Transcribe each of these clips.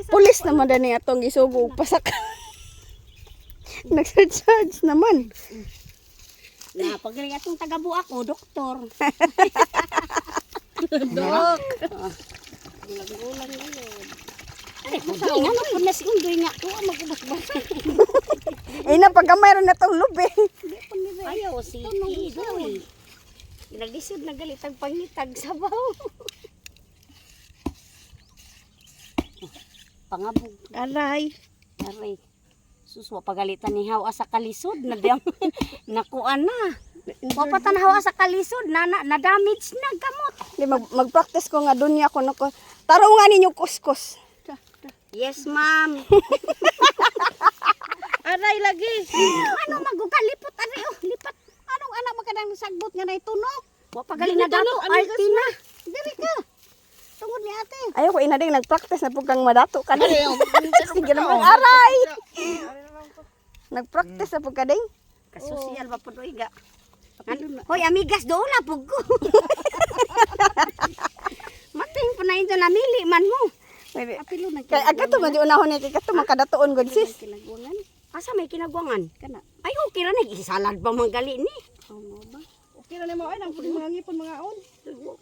Pulis naman dani atong gisugo pasak. Nagsa-charge naman. Na pagaling atong taga-buak ko, doktor. Dok. Ulang ngayon. Ay, pagkain nga po na si Undoy nga. Tuwa mag-ubas-bas. Eh na pagka mayroon na tong lubi. Ayaw si Undoy. Naglisod na galit ang pangitag sabaw. Pangabog. Aray. Aray. Suswa pagalitan ni Hawa sa kalisod. Nakuan na. Wapatan Hawa sa kalisod. Na-damage na gamot. Di mag-practice ko nga dunya ko nako. Tarungan ninyo kuskus. Yes, ma'am. Aray lagi. Ano magukalipot ari oh, lipat. Anong anak makadang sagbot nga nay tunog? Wa pagaling na dato Artina. Diri ka. Tungod ni ate. Ayaw ko ina ding nag-practice na pugkang madato ka na. Sige naman aray. Nag-practice na pugka ding. Kasosyal ba pud oy ga. Hoy amigas do la pug ko. Mating pa na ito namili man mo. Apilo na Kay agato man di unahon ni kay kato makadatoon gud sis. Kinagwangan. Asa may kinagwangan? Kana. Ay okay ra ni isalad pa manggali ni. Ano ba? Okay na mo ay nang mga ngipon mga on.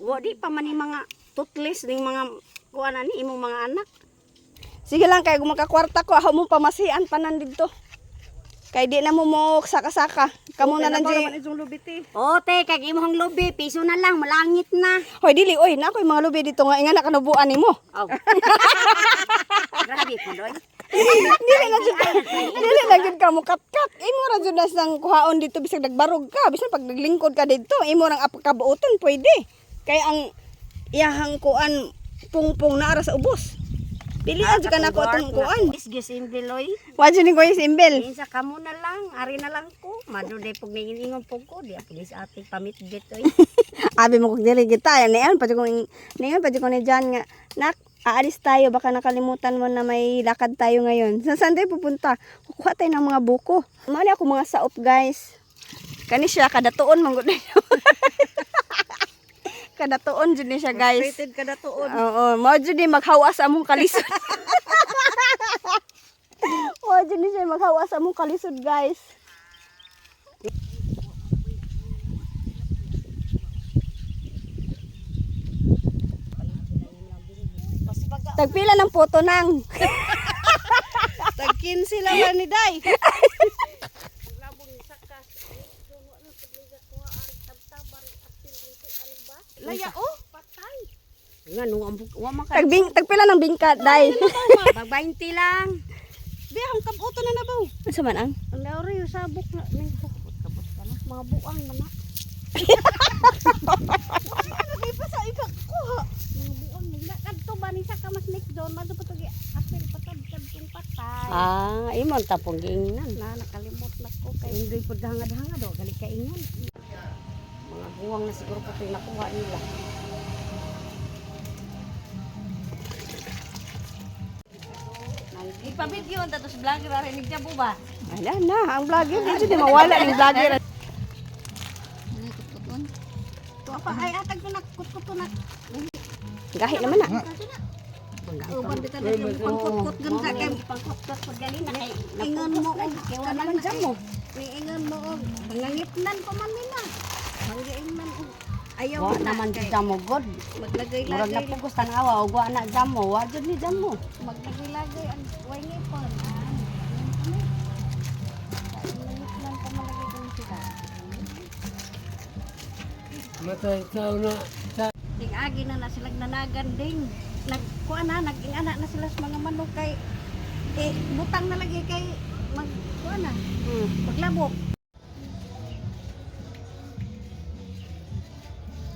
Wa di pa man ni mga tutlis ning mga kuan ani imong mga anak. Sige lang kay kung makakwarta ko aho mo pamasian tanan didto. Kay di na mo saka-saka. Kamo na lang di. O te kag imong lubi piso na lang malangit na. Hoy dili oy na ako'y mga lubi dito nga ingana kanubuan nimo. Oh. Grabe po doy. Dili na gid ka mo kat-kat. Imo ra jud sang kuhaon dito bisag nagbarog ka, bisan pag naglingkod ka dito, imo rang kabuoton pwede. Kay ang iyahang kuan pungpong na ara sa ubos. Dili na jud ka nako atong kuan. Isgis imbeloy. Wa jud ni ko simbel. Minsa kamo na lang, ari na lang ko. Maduday pag ningingon po ko, di ako sa ating pamitbit oy. Abi mo kung dili kita nian pa jud ko ni Jan nga nak aalis tayo baka nakalimutan mo na may lakad tayo ngayon. Saan tayo pupunta? Kukuha tayo ng mga buko. Mali ako mga saop guys. Kani siya kadatuon man gud. Kadatuon jud ni siya guys. Rated kadatuon. Oo, mao jud ni maghawas among kalisod. Mao jud ni siya maghawas among kalisod guys. Tagpila ng photo nang. Tagkin sila ba ni Day? Laya oh, patay. Nga no, wa man ka. Tagpila ng bingka dai. Bag 20 lang. Di ang kabuto na nabaw. Asa man ang? Ang lauri yung sabok na ning kabot ka na. Mga buang man na. Ano kay pa sa ikakuha? Mga buang nila kadto ba ni sa kamas next doon madto patugi apil patad kadtong patay. Imong tapong giingnan na nakalimot na ko kay indoy pud hangad-hangad do gali ka ingon. Mga buwang na siguro pati nakuha nila. Ipabidyo ang tatos vlogger arinig niya po ba? Ala na, ang vlogger dito di mawala ng vlogger. Tuwa pa ay atag ko nakut-kuto na. Gahi naman na. Uban bitaw na yung pangkut-kut ganda kay pangkut-kut pag gali na kay ingon mo kay wala man jam mo. Ingon mo og ngangipnan pa man nila. Manggaingnan og ayaw naman jam mo god. Maglagay-lagay. Murag na pugos tanawa og wa na jam mo, wa jud ni jam mo. Maglagay-lagay ang way ngipon. Ngangipnan pa man lagi kung sila. Matay tao na. Ding agi na sila nanagan ding. Nagkuan na naging anak na sila sa mga manok kay butang na lagi kay magkuan na. Paglabok.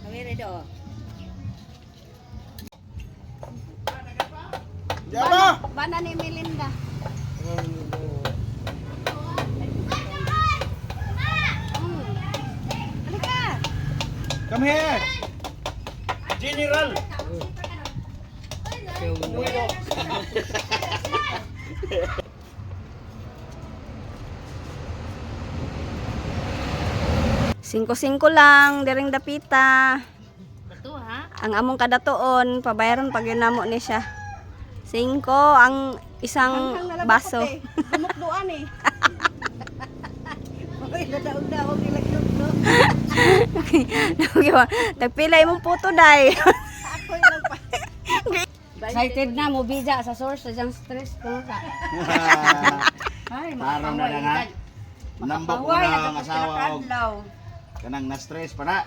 Kawire do. Jaba! Bana ni Melinda. Halika. Come here! General! Singko-singko lang, dering dapita. Beto ha? Ang among kadatoon, pabayaron pag ginamo ni siya. 5 ang isang baso. Dumukduan eh. Uy, dadaog-daog ilagdog. Tagpilay mong puto, day. Ako lang pa. Excited na mo bija sa source sa jang stress ko ka. Ay, Parang na lang ha. Nambok mo na ang asawa og kanang na-stress pa na.